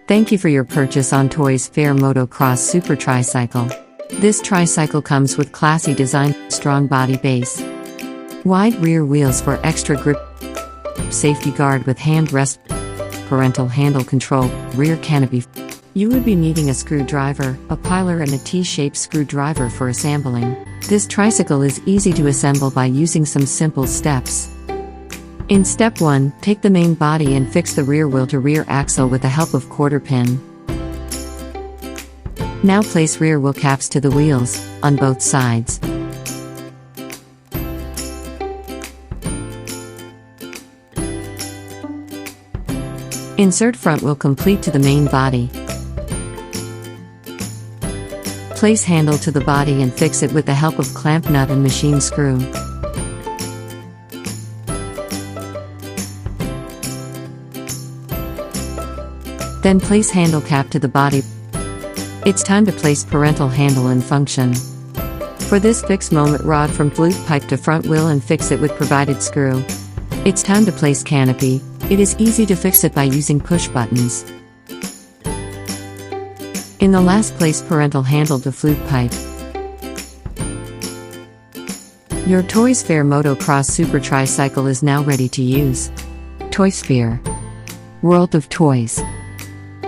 Thank you for your purchase on Toysphere Motocross Super Tricycle. This tricycle comes with classy design, strong body base, wide rear wheels for extra grip, safety guard with hand rest, parental handle control, rear canopy. You would be needing a screwdriver, a piler and a T-shaped screwdriver for assembling. This tricycle is easy to assemble by using some simple steps. In step 1, take the main body and fix the rear wheel to rear axle with the help of quarter pin. Now place rear wheel caps to the wheels, on both sides. Insert front wheel complete to the main body. Place handle to the body and fix it with the help of clamp nut and machine screw. Then place handle cap to the body. It's time to place parental handle in function. For this, fix moment rod from flute pipe to front wheel and fix it with provided screw. It's time to place canopy. It is easy to fix it by using push buttons. In the last, place parental handle to flute pipe. Your Toysphere Motocross Super Tricycle is now ready to use. Toysphere. World of Toys.